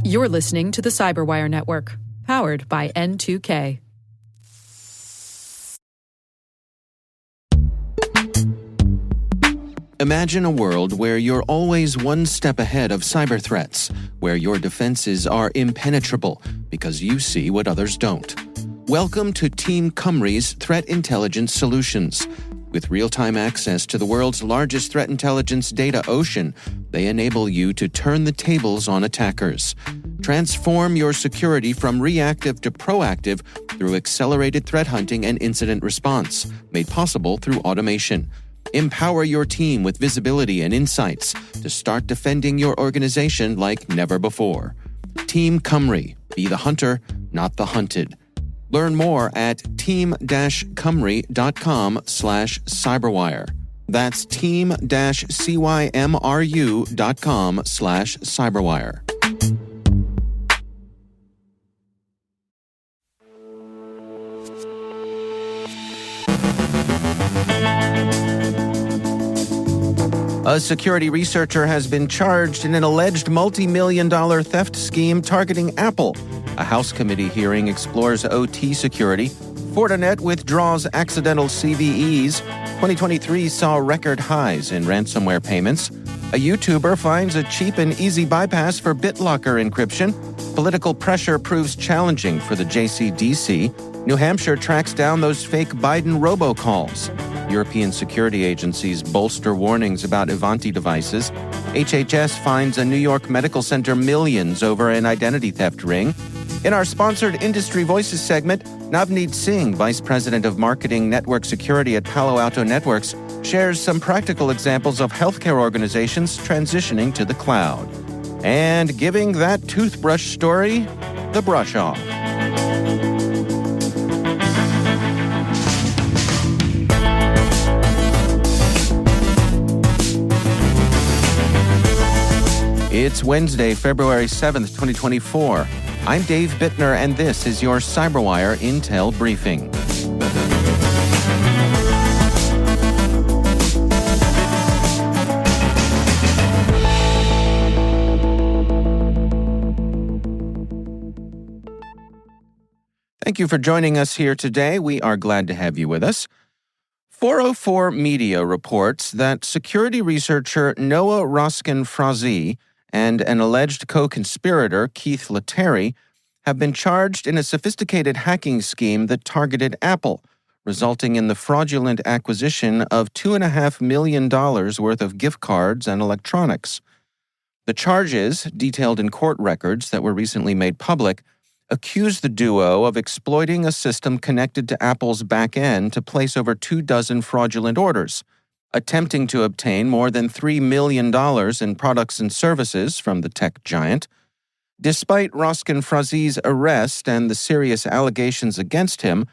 You're listening to the CyberWire Network, powered by N2K. Imagine a world where you're always one step ahead of cyber threats, where your defenses are impenetrable because you see what others don't. Welcome to Team Cymru's Threat Intelligence Solutions. With real-time access to the world's largest threat intelligence data ocean, they enable you to turn the tables on attackers. Transform your security from reactive to proactive through accelerated threat hunting and incident response, made possible through automation. Empower your team with visibility and insights to start defending your organization like never before. Team Cymru. Be the hunter, not the hunted. Learn more at team-cymru.com/cyberwire. That's team-cymru.com/cyberwire. A security researcher has been charged in an alleged multi-million-dollar theft scheme targeting Apple. A House committee hearing explores OT security. Fortinet withdraws accidental CVEs. 2023 saw record highs in ransomware payments. A YouTuber finds a cheap and easy bypass for BitLocker encryption. Political pressure proves challenging for the JCDC. New Hampshire tracks down those fake Biden robocalls. European security agencies bolster warnings about Ivanti devices. HHS finds a New York medical center millions over an identity theft ring. In our sponsored Industry Voices segment, Navneet Singh, Vice President of Marketing Network Security at Palo Alto Networks, shares some practical examples of healthcare organizations transitioning to the cloud. And giving that toothbrush story the brush off. It's Wednesday, February 7th, 2024. I'm Dave Bittner, and this is your CyberWire Intel Briefing. Thank you for joining us here today. We are glad to have you with us. 404 Media reports that security researcher Noah Roskin-Frazee and an alleged co-conspirator, Keith Letary, have been charged in a sophisticated hacking scheme that targeted Apple, resulting in the fraudulent acquisition of $2.5 million worth of gift cards and electronics. The charges, detailed in court records that were recently made public, accuse the duo of exploiting a system connected to Apple's back end to place over 24 fraudulent orders, attempting to obtain more than $3 million in products and services from the tech giant. Despite Roskin-Frazee's arrest and the serious allegations against him,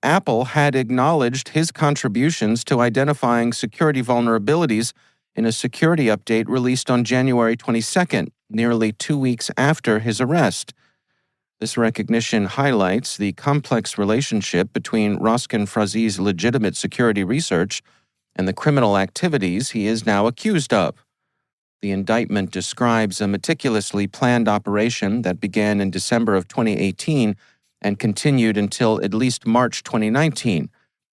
Apple had acknowledged his contributions to identifying security vulnerabilities in a security update released on January 22nd, nearly 2 weeks after his arrest. This recognition highlights the complex relationship between Roskin-Frazee's legitimate security research and the criminal activities he is now accused of. The indictment describes a meticulously planned operation that began in December of 2018 and continued until at least March 2019.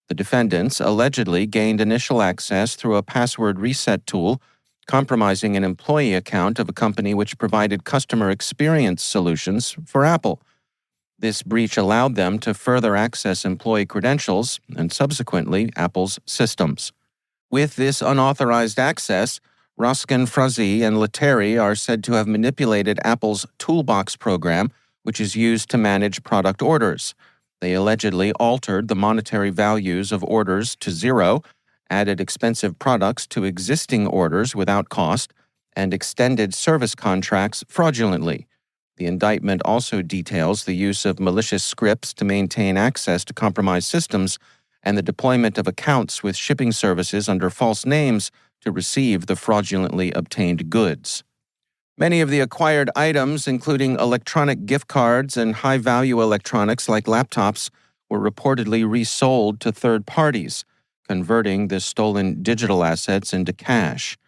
The defendants allegedly gained initial access through a password reset tool, compromising an employee account of a company which provided customer experience solutions for Apple. This breach allowed them to further access employee credentials and subsequently Apple's systems. With this unauthorized access, Roskin-Frazee and Letary are said to have manipulated Apple's Toolbox program, which is used to manage product orders. They allegedly altered the monetary values of orders to zero, added expensive products to existing orders without cost, and extended service contracts fraudulently. The indictment also details the use of malicious scripts to maintain access to compromised systems and the deployment of accounts with shipping services under false names to receive the fraudulently obtained goods. Many of the acquired items, including electronic gift cards and high-value electronics like laptops, were reportedly resold to third parties, converting the stolen digital assets into cash.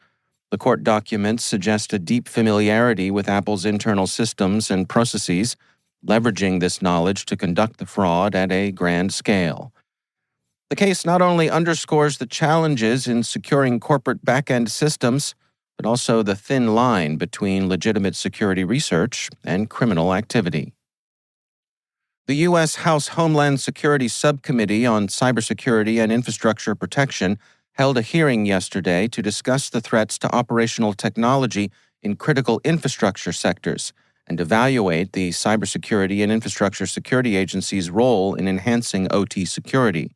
The court documents suggest a deep familiarity with Apple's internal systems and processes, leveraging this knowledge to conduct the fraud at a grand scale. The case not only underscores the challenges in securing corporate back-end systems, but also the thin line between legitimate security research and criminal activity. The U.S. House Homeland Security Subcommittee on Cybersecurity and Infrastructure Protection held a hearing yesterday to discuss the threats to operational technology in critical infrastructure sectors and evaluate the Cybersecurity and Infrastructure Security Agency's role in enhancing OT security.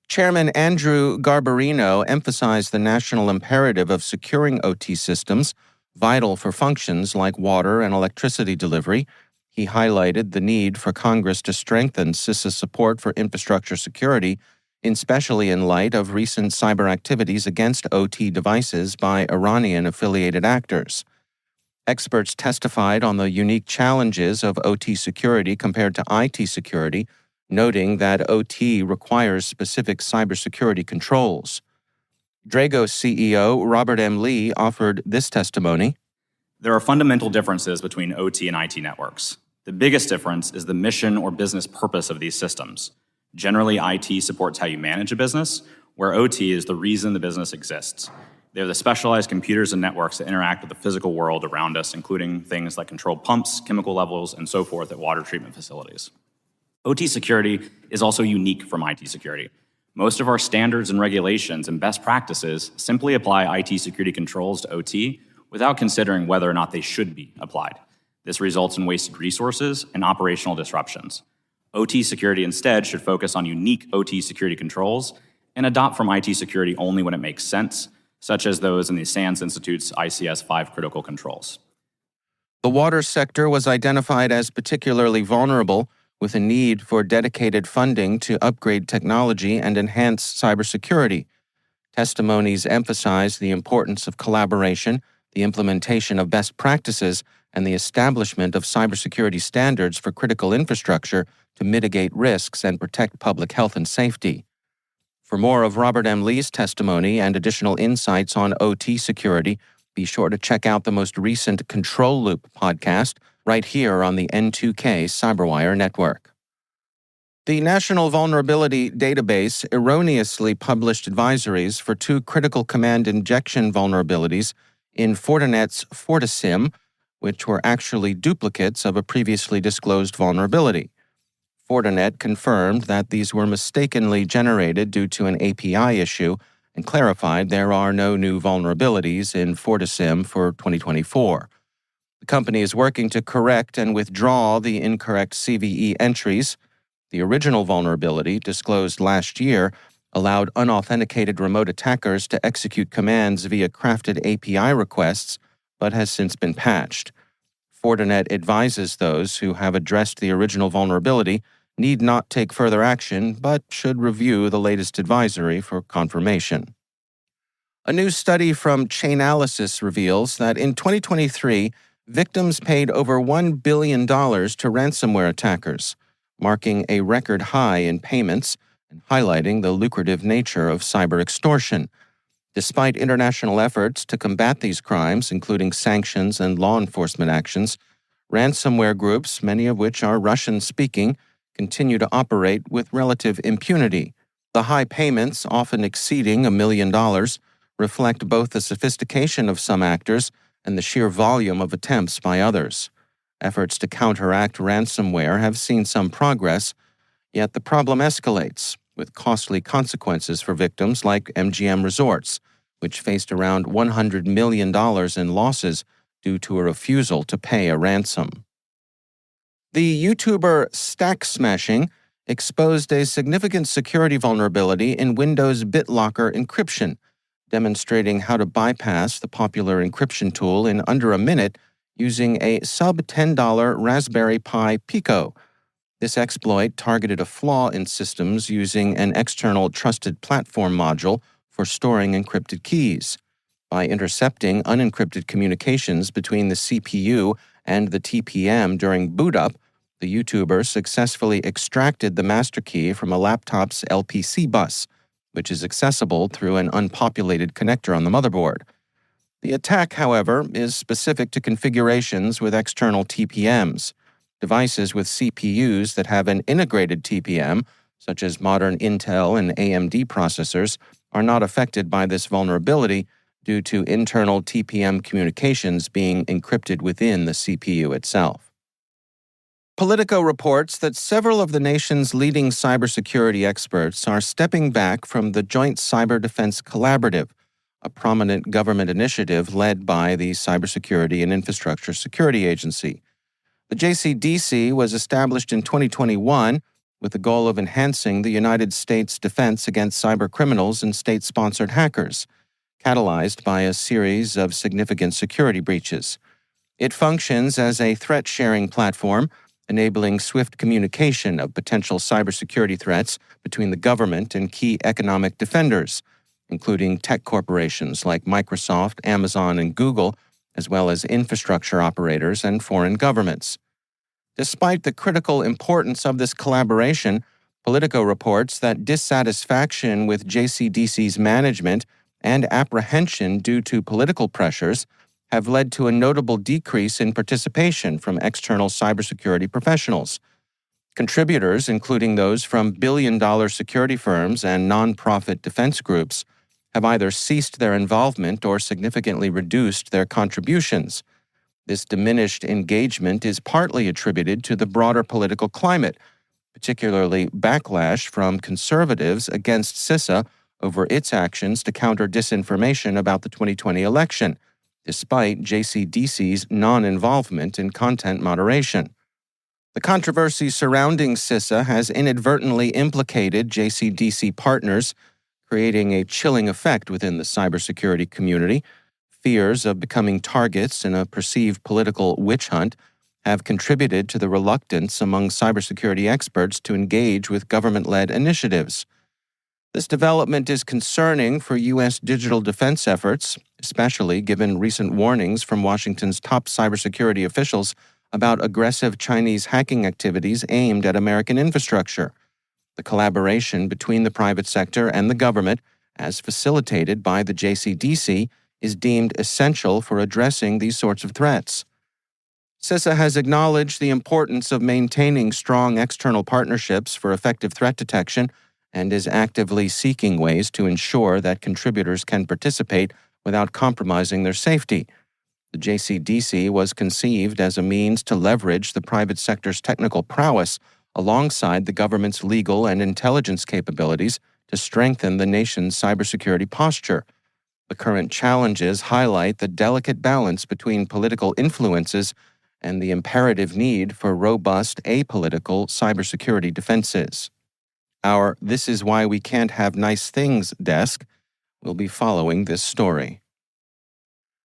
Chairman Andrew Garbarino emphasized the national imperative of securing OT systems, vital for functions like water and electricity delivery. He highlighted the need for Congress to strengthen CISA's support for infrastructure security, especially in light of recent cyber activities against OT devices by Iranian-affiliated actors. Experts testified on the unique challenges of OT security compared to IT security, noting that OT requires specific cybersecurity controls. Drago CEO Robert M. Lee offered this testimony. There are fundamental differences between OT and IT networks. The biggest difference is the mission or business purpose of these systems. Generally, IT supports how you manage a business, where OT is the reason the business exists. They're the specialized computers and networks that interact with the physical world around us, including things like controlled pumps, chemical levels, and so forth at water treatment facilities. OT security is also unique from IT security. Most of our standards and regulations and best practices simply apply IT security controls to OT without considering whether or not they should be applied. This results in wasted resources and operational disruptions. OT security instead should focus on unique OT security controls and adopt from IT security only when it makes sense, such as those in the SANS Institute's ICS-5 critical controls. The water sector was identified as particularly vulnerable, with a need for dedicated funding to upgrade technology and enhance cybersecurity. Testimonies emphasized the importance of collaboration, the implementation of best practices, and the establishment of cybersecurity standards for critical infrastructure to mitigate risks and protect public health and safety. For more of Robert M. Lee's testimony and additional insights on OT security, be sure to check out the most recent Control Loop podcast right here on the N2K CyberWire Network. The National Vulnerability Database erroneously published advisories for two critical command injection vulnerabilities in Fortinet's FortiSIM, which were actually duplicates of a previously disclosed vulnerability. Fortinet confirmed that these were mistakenly generated due to an API issue and clarified there are no new vulnerabilities in FortiSIM for 2024. The company is working to correct and withdraw the incorrect CVE entries. The original vulnerability, disclosed last year, allowed unauthenticated remote attackers to execute commands via crafted API requests, but has since been patched. Fortinet advises those who have addressed the original vulnerability need not take further action, but should review the latest advisory for confirmation. A new study from Chainalysis reveals that in 2023, victims paid over $1 billion to ransomware attackers, marking a record high in payments and highlighting the lucrative nature of cyber extortion. Despite international efforts to combat these crimes, including sanctions and law enforcement actions, ransomware groups, many of which are Russian-speaking, continue to operate with relative impunity. The high payments, often exceeding $1 million, reflect both the sophistication of some actors and the sheer volume of attempts by others. Efforts to counteract ransomware have seen some progress, yet the problem escalates, with costly consequences for victims like MGM Resorts, which faced around $100 million in losses due to a refusal to pay a ransom. The YouTuber Stack Smashing exposed a significant security vulnerability in Windows BitLocker encryption, demonstrating how to bypass the popular encryption tool in under a minute using a sub-$10 Raspberry Pi Pico. This exploit targeted a flaw in systems using an external trusted platform module for storing encrypted keys. By intercepting unencrypted communications between the CPU and the TPM during boot-up, the YouTuber successfully extracted the master key from a laptop's LPC bus, which is accessible through an unpopulated connector on the motherboard. The attack, however, is specific to configurations with external TPMs. Devices with CPUs that have an integrated TPM, such as modern Intel and AMD processors, are not affected by this vulnerability due to internal TPM communications being encrypted within the CPU itself. Politico reports that several of the nation's leading cybersecurity experts are stepping back from the Joint Cyber Defense Collaborative, a prominent government initiative led by the Cybersecurity and Infrastructure Security Agency. The JCDC was established in 2021 with the goal of enhancing the United States defense against cybercriminals and state-sponsored hackers, catalyzed by a series of significant security breaches. It functions as a threat-sharing platform, enabling swift communication of potential cybersecurity threats between the government and key economic defenders, including tech corporations like Microsoft, Amazon, and Google, as well as infrastructure operators and foreign governments. Despite the critical importance of this collaboration, Politico reports that dissatisfaction with JCDC's management and apprehension due to political pressures have led to a notable decrease in participation from external cybersecurity professionals. Contributors, including those from billion-dollar security firms and nonprofit defense groups, have either ceased their involvement or significantly reduced their contributions. This diminished engagement is partly attributed to the broader political climate, particularly backlash from conservatives against CISA over its actions to counter disinformation about the 2020 election, despite JCDC's non-involvement in content moderation. The controversy surrounding CISA has inadvertently implicated JCDC partners, creating a chilling effect within the cybersecurity community. Fears of becoming targets in a perceived political witch hunt have contributed to the reluctance among cybersecurity experts to engage with government-led initiatives. This development is concerning for U.S. digital defense efforts, especially given recent warnings from Washington's top cybersecurity officials about aggressive Chinese hacking activities aimed at American infrastructure. The collaboration between the private sector and the government, as facilitated by the JCDC, is deemed essential for addressing these sorts of threats. CISA has acknowledged the importance of maintaining strong external partnerships for effective threat detection and is actively seeking ways to ensure that contributors can participate without compromising their safety. The JCDC was conceived as a means to leverage the private sector's technical prowess alongside the government's legal and intelligence capabilities to strengthen the nation's cybersecurity posture. The current challenges highlight the delicate balance between political influences and the imperative need for robust, apolitical cybersecurity defenses. Our This Is Why We Can't Have Nice Things desk will be following this story.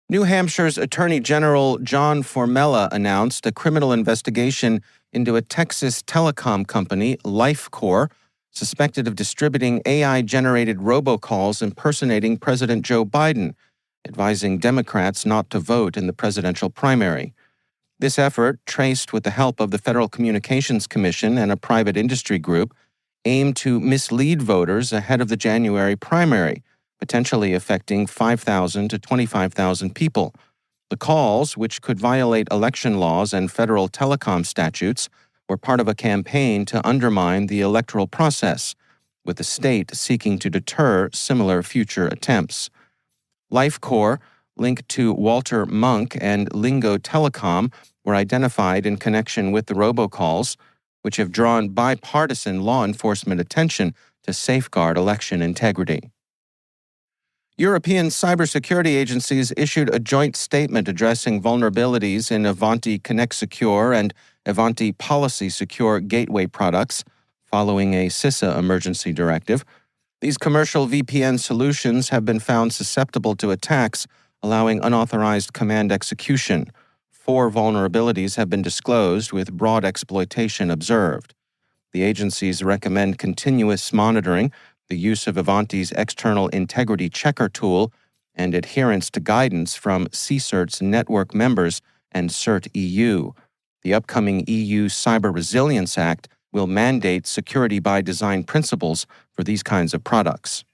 New Hampshire's Attorney General John Formella announced a criminal investigation into a Texas telecom company, LifeCore, suspected of distributing AI-generated robocalls impersonating President Joe Biden, advising Democrats not to vote in the presidential primary. This effort, traced with the help of the Federal Communications Commission and a private industry group, aimed to mislead voters ahead of the January primary, potentially affecting 5,000 to 25,000 people. The calls, which could violate election laws and federal telecom statutes, were part of a campaign to undermine the electoral process, with the state seeking to deter similar future attempts. LifeCore, linked to Walter Munk and Lingo Telecom, were identified in connection with the robocalls, which have drawn bipartisan law enforcement attention to safeguard election integrity. European cybersecurity agencies issued a joint statement addressing vulnerabilities in Avanti Connect Secure and Avanti Policy Secure gateway products, following a CISA emergency directive. These commercial VPN solutions have been found susceptible to attacks, allowing unauthorized command execution. 4 vulnerabilities have been disclosed, with broad exploitation observed. The agencies recommend continuous monitoring, the use of Avanti's external integrity checker tool, and adherence to guidance from CSIRT's network members and CERT EU. The upcoming EU Cyber Resilience Act will mandate security by design principles for these kinds of products.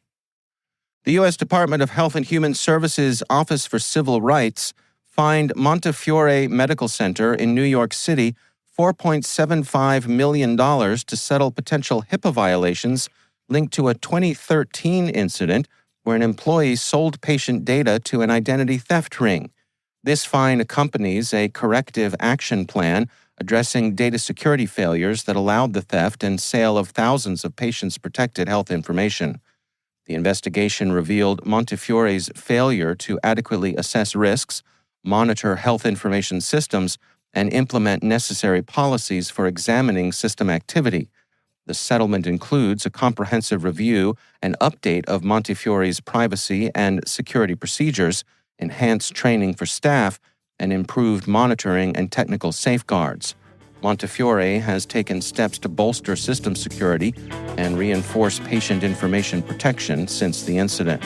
The U.S. Department of Health and Human Services Office for Civil Rights fined Montefiore Medical Center in New York City $4.75 million to settle potential HIPAA violations linked to a 2013 incident where an employee sold patient data to an identity theft ring. This fine accompanies a corrective action plan addressing data security failures that allowed the theft and sale of thousands of patients' protected health information. The investigation revealed Montefiore's failure to adequately assess risks, monitor health information systems, and implement necessary policies for examining system activity. The settlement includes a comprehensive review and update of Montefiore's privacy and security procedures, enhanced training for staff, and improved monitoring and technical safeguards. Montefiore has taken steps to bolster system security and reinforce patient information protection since the incident.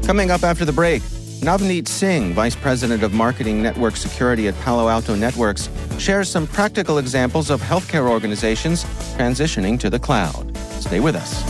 Coming up after the break, Navneet Singh, Vice President of Marketing Network Security at Palo Alto Networks, shares some practical examples of healthcare organizations transitioning to the cloud. Stay with us.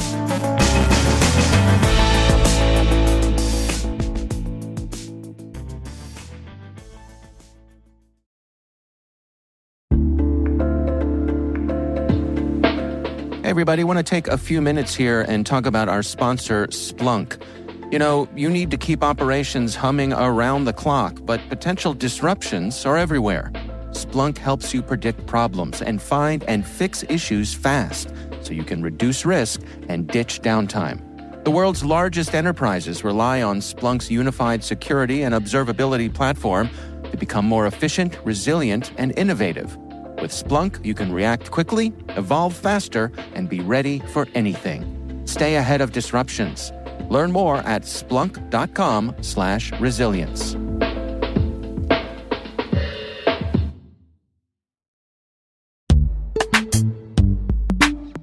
Hey everybody, I want to take a few minutes here and talk about our sponsor, Splunk. You know, you need to keep operations humming around the clock, but potential disruptions are everywhere. Splunk helps you predict problems and find and fix issues fast so you can reduce risk and ditch downtime. The world's largest enterprises rely on Splunk's unified security and observability platform to become more efficient, resilient, and innovative. With Splunk, you can react quickly, evolve faster, and be ready for anything. Stay ahead of disruptions. Learn more at splunk.com/resilience.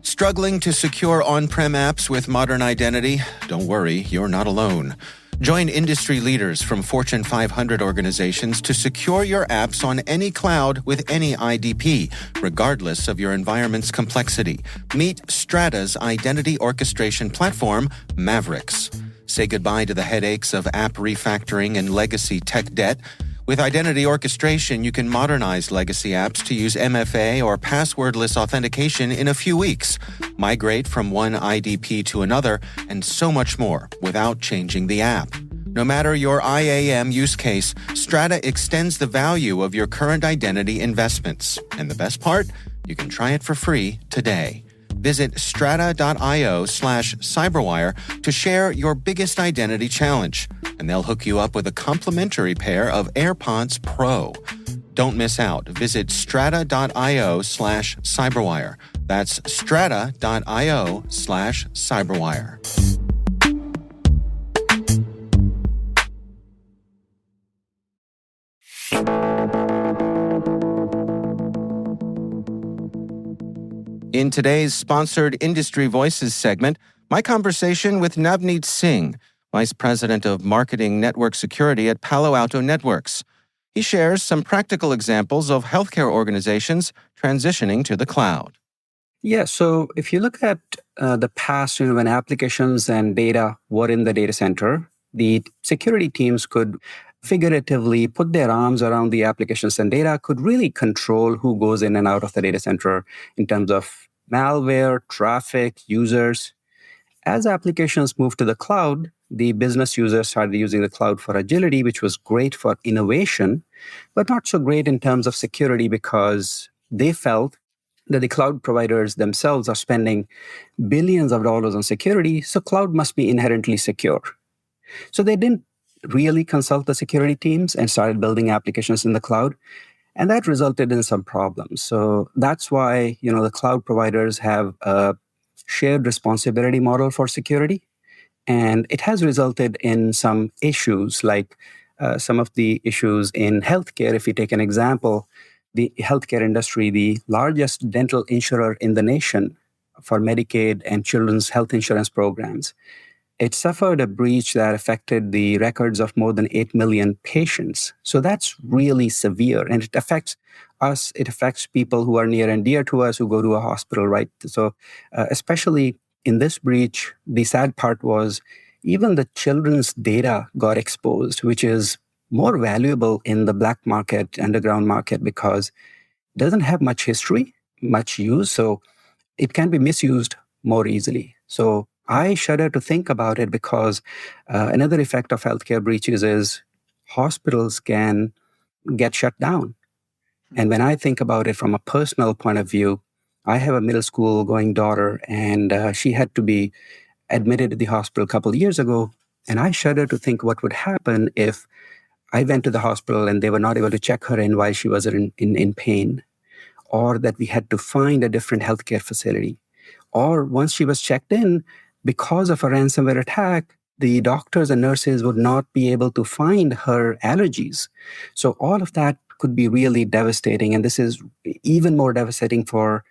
Struggling to secure on-prem apps with modern identity? Don't worry, you're not alone. Join industry leaders from Fortune 500 organizations to secure your apps on any cloud with any IDP, regardless of your environment's complexity. Meet Strata's identity orchestration platform, Mavericks. Say goodbye to the headaches of app refactoring and legacy tech debt. With identity orchestration, you can modernize legacy apps to use MFA or passwordless authentication in a few weeks, migrate from one IDP to another, and so much more without changing the app. No matter your IAM use case, Strata extends the value of your current identity investments. And the best part? You can try it for free today. Visit strata.io/cyberwire to share your biggest identity challenge, and they'll hook you up with a complimentary pair of AirPods Pro. Don't miss out. Visit strata.io/cyberwire. That's strata.io/cyberwire. In today's sponsored Industry Voices segment, my conversation with Navneet Singh, Vice President of Marketing Network Security at Palo Alto Networks. He shares some practical examples of healthcare organizations transitioning to the cloud. Yeah, so if you look at the past, when applications and data were in the data center, the security teams could figuratively put their arms around the applications and data, could really control who goes in and out of the data center in terms of malware, traffic, users. As applications moved to the cloud, the business users started using the cloud for agility, which was great for innovation, but not so great in terms of security because they felt that the cloud providers themselves are spending billions of dollars on security, so cloud must be inherently secure. So they didn't really consult the security teams and started building applications in the cloud. And that resulted in some problems. So that's why, the cloud providers have a shared responsibility model for security. And it has resulted in some issues, like some of the issues in healthcare. If you take an example, the healthcare industry, the largest dental insurer in the nation for Medicaid and children's health insurance programs, it suffered a breach that affected the records of more than 8 million patients. So that's really severe, and it affects us, it affects people who are near and dear to us who go to a hospital, right? So, especially in this breach, the sad part was even the children's data got exposed, which is more valuable in the black market, underground market, because it doesn't have much history, much use. So it can be misused more easily. So I shudder to think about it because another effect of healthcare breaches is hospitals can get shut down. And when I think about it from a personal point of view, I have a middle school going daughter, and she had to be admitted to the hospital a couple of years ago. And I shudder to think what would happen if I went to the hospital and they were not able to check her in while she was in pain, or that we had to find a different healthcare facility. Or once she was checked in, because of a ransomware attack, the doctors and nurses would not be able to find her allergies. So all of that could be really devastating. And this is even more devastating for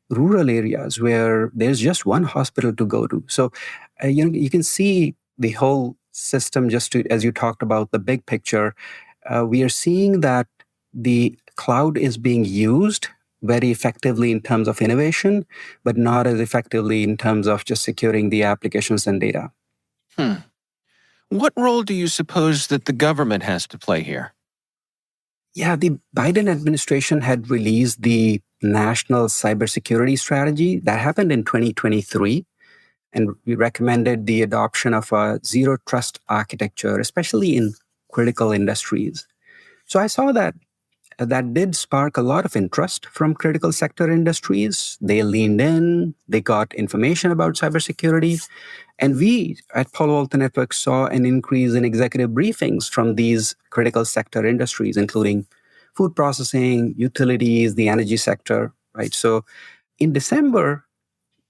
rural areas where there's just one hospital to go to. So, you can see the whole system just to, as you talked about the big picture, we are seeing that the cloud is being used very effectively in terms of innovation, but not as effectively in terms of just securing the applications and data. What role do you suppose that the government has to play here? Yeah, the Biden administration had released the National Cybersecurity Strategy. That happened in 2023. And we recommended the adoption of a zero trust architecture, especially in critical industries. So I saw that did spark a lot of interest from critical sector industries. They leaned in, they got information about cybersecurity. And we at Palo Alto Networks saw an increase in executive briefings from these critical sector industries, including food processing, utilities, the energy sector, right? So in December,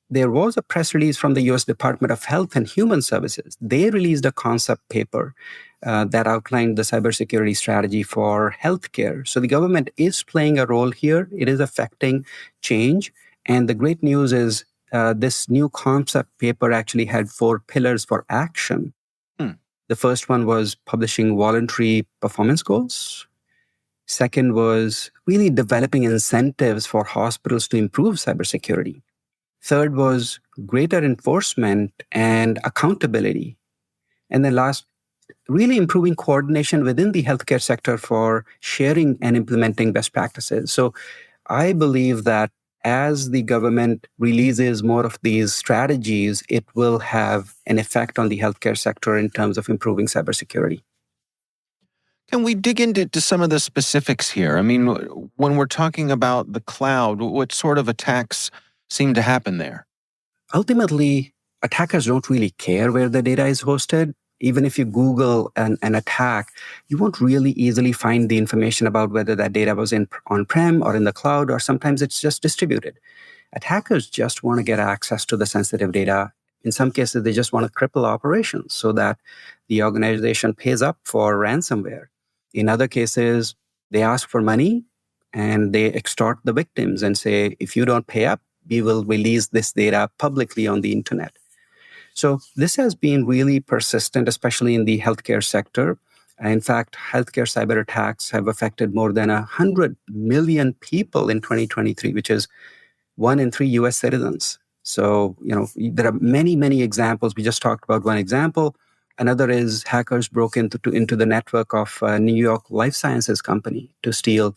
there was a press release from the US Department of Health and Human Services. They released a concept paper that outlined the cybersecurity strategy for healthcare. So the government is playing a role here. It is affecting change. And the great news is this new concept paper actually had 4 pillars for action. The first one was publishing voluntary performance goals. Second was really developing incentives for hospitals to improve cybersecurity. Third was greater enforcement and accountability. And then last, really improving coordination within the healthcare sector for sharing and implementing best practices. So I believe that as the government releases more of these strategies, it will have an effect on the healthcare sector in terms of improving cybersecurity. Can we dig into some of the specifics here? I mean, when we're talking about the cloud, what sort of attacks seem to happen there? Ultimately, attackers don't really care where the data is hosted. Even if you Google an attack, you won't really easily find the information about whether that data was on-prem or in the cloud, or sometimes it's just distributed. Attackers just want to get access to the sensitive data. In some cases, they just want to cripple operations so that the organization pays up for ransomware. In other cases, they ask for money and they extort the victims and say, if you don't pay up, we will release this data publicly on the internet. So this has been really persistent, especially in the healthcare sector. In fact, healthcare cyber attacks have affected more than 100 million people in 2023, which is 1 in 3 US citizens. So, there are many, many examples. We just talked about one example. Another is hackers broke into the network of a New York life sciences company to steal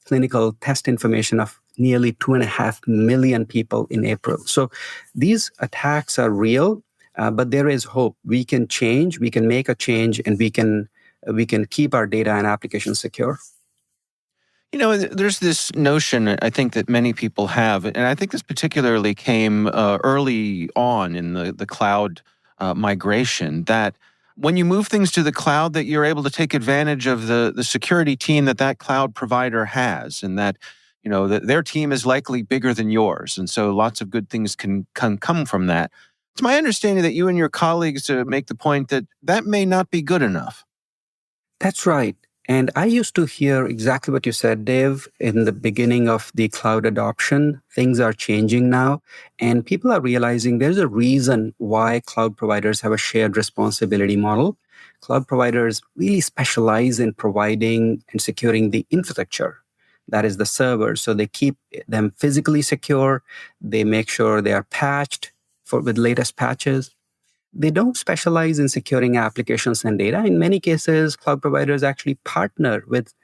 clinical test information of nearly 2.5 million people in April. So these attacks are real, but there is hope. We can change, we can make a change, and we can keep our data and applications secure. There's this notion, I think, that many people have, and I think this particularly came early on in the cloud migration, that when you move things to the cloud, that you're able to take advantage of the security team that cloud provider has, and that, that their team is likely bigger than yours. And so lots of good things can come from that. It's my understanding that you and your colleagues make the point that may not be good enough. That's right. And I used to hear exactly what you said, Dave, in the beginning of the cloud adoption. Things are changing now, and people are realizing there's a reason why cloud providers have a shared responsibility model. Cloud providers really specialize in providing and securing the infrastructure. that is the servers. So they keep them physically secure. They make sure they are patched with latest patches. They don't specialize in securing applications and data. In many cases, cloud providers actually partner with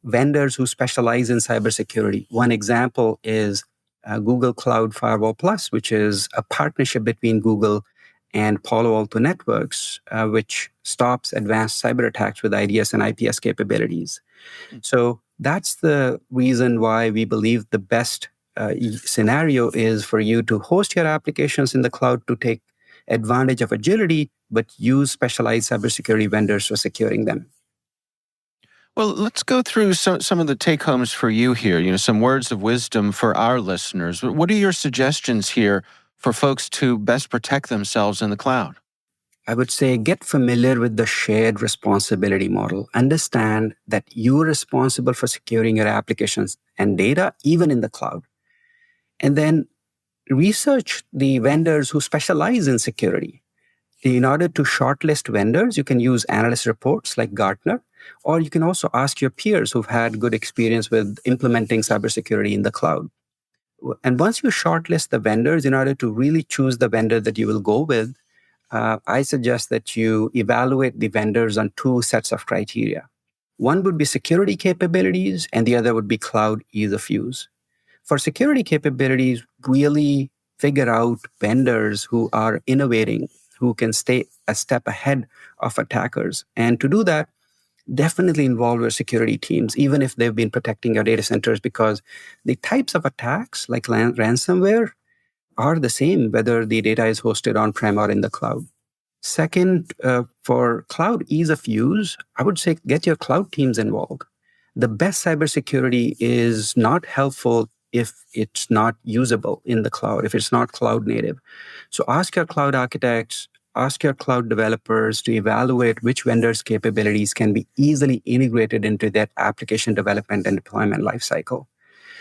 vendors who specialize in cybersecurity. One example is Google Cloud Firewall Plus, which is a partnership between Google and Palo Alto Networks, which stops advanced cyber attacks with IDS and IPS capabilities. So that's the reason why we believe the best scenario is for you to host your applications in the cloud to take advantage of agility, but use specialized cybersecurity vendors for securing them. Well, let's go through some of the take-homes for you here, some words of wisdom for our listeners. What are your suggestions here for folks to best protect themselves in the cloud? I would say get familiar with the shared responsibility model. Understand that you're responsible for securing your applications and data, even in the cloud. And then research the vendors who specialize in security. In order to shortlist vendors, you can use analyst reports like Gartner, or you can also ask your peers who've had good experience with implementing cybersecurity in the cloud. And once you shortlist the vendors, in order to really choose the vendor that you will go with, I suggest that you evaluate the vendors on two sets of criteria. One would be security capabilities, and the other would be cloud ease of use. For security capabilities, really figure out vendors who are innovating, who can stay a step ahead of attackers. And to do that, definitely involve your security teams, even if they've been protecting your data centers, because the types of attacks like ransomware are the same, whether the data is hosted on-prem or in the cloud. Second, for cloud ease of use, I would say get your cloud teams involved. The best cybersecurity is not helpful if it's not usable in the cloud, if it's not cloud native. So ask your cloud architects, ask your cloud developers to evaluate which vendors' capabilities can be easily integrated into that application development and deployment lifecycle.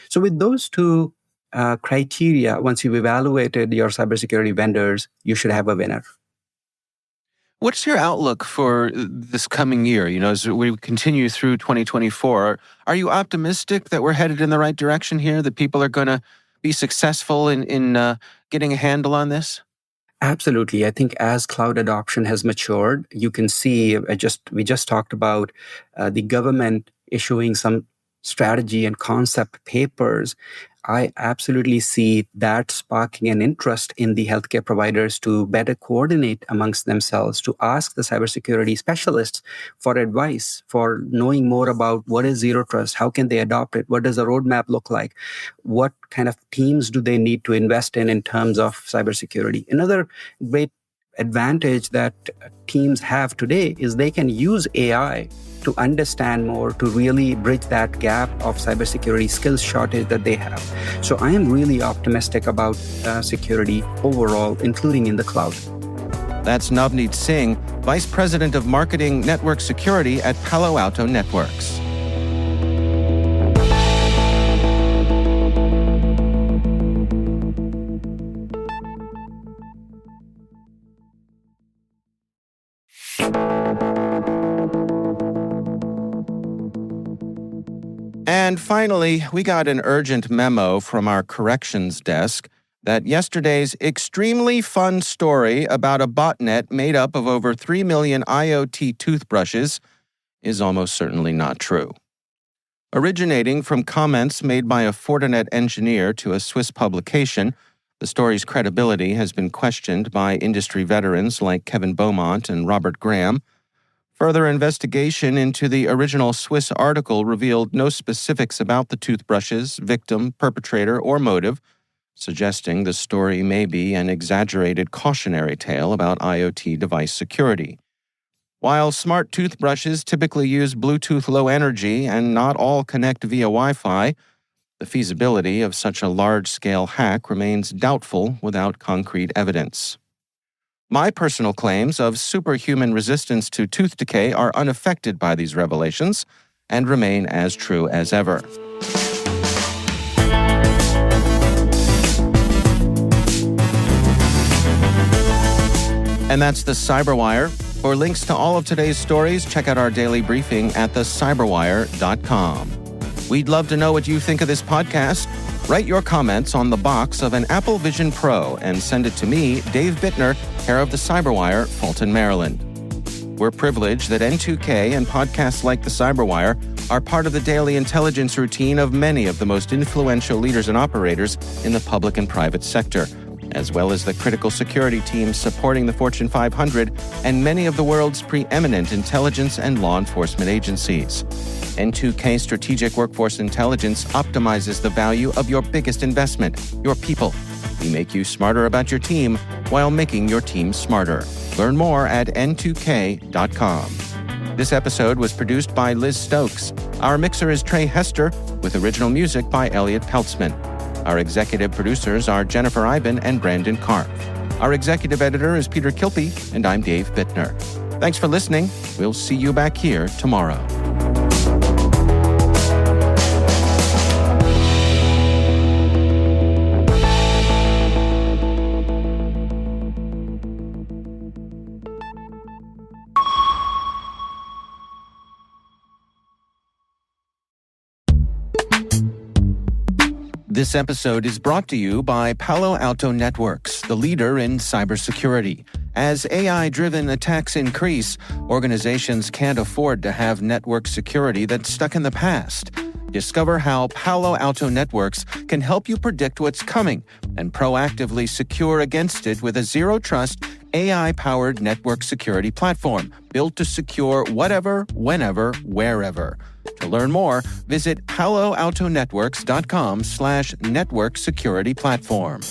So with those two criteria, once you've evaluated your cybersecurity vendors, you should have a winner. What's your outlook for this coming year? As we continue through 2024, are you optimistic that we're headed in the right direction here, that people are going to be successful in getting a handle on this? Absolutely. I think as cloud adoption has matured, you can see, we just talked about the government issuing some strategy and concept papers. I absolutely see that sparking an interest in the healthcare providers to better coordinate amongst themselves, to ask the cybersecurity specialists for advice, for knowing more about what is zero trust, how can they adopt it, what does a roadmap look like, what kind of teams do they need to invest in terms of cybersecurity. Another great advantage that teams have today is they can use AI to understand more, to really bridge that gap of cybersecurity skills shortage that they have. So I am really optimistic about security overall, including in the cloud. That's Navneet Singh, Vice President of Marketing Network Security at Palo Alto Networks. And finally, we got an urgent memo from our corrections desk that yesterday's extremely fun story about a botnet made up of over 3 million IoT toothbrushes is almost certainly not true. Originating from comments made by a Fortinet engineer to a Swiss publication, the story's credibility has been questioned by industry veterans like Kevin Beaumont and Robert Graham. Further investigation into the original Swiss article revealed no specifics about the toothbrushes, victim, perpetrator, or motive, suggesting the story may be an exaggerated cautionary tale about IoT device security. While smart toothbrushes typically use Bluetooth Low Energy and not all connect via Wi-Fi, the feasibility of such a large-scale hack remains doubtful without concrete evidence. My personal claims of superhuman resistance to tooth decay are unaffected by these revelations and remain as true as ever. And that's the CyberWire. For links to all of today's stories, check out our daily briefing at thecyberwire.com. We'd love to know what you think of this podcast. Write your comments on the box of an Apple Vision Pro and send it to me, Dave Bittner, care of the CyberWire, Fulton, Maryland. We're privileged that N2K and podcasts like the CyberWire are part of the daily intelligence routine of many of the most influential leaders and operators in the public and private sector, as well as the critical security teams supporting the Fortune 500 and many of the world's preeminent intelligence and law enforcement agencies. N2K Strategic Workforce Intelligence optimizes the value of your biggest investment, your people. We make you smarter about your team while making your team smarter. Learn more at n2k.com. This episode was produced by Liz Stokes. Our mixer is Trey Hester, with original music by Elliot Peltzman. Our executive producers are Jennifer Iben and Brandon Karp. Our executive editor is Peter Kilpie, and I'm Dave Bittner. Thanks for listening. We'll see you back here tomorrow. This episode is brought to you by Palo Alto Networks, the leader in cybersecurity. As AI-driven attacks increase, organizations can't afford to have network security that's stuck in the past. Discover how Palo Alto Networks can help you predict what's coming and proactively secure against it with a zero-trust, AI-powered network security platform built to secure whatever, whenever, wherever. To learn more, visit paloaltonetworks.com/network security platform.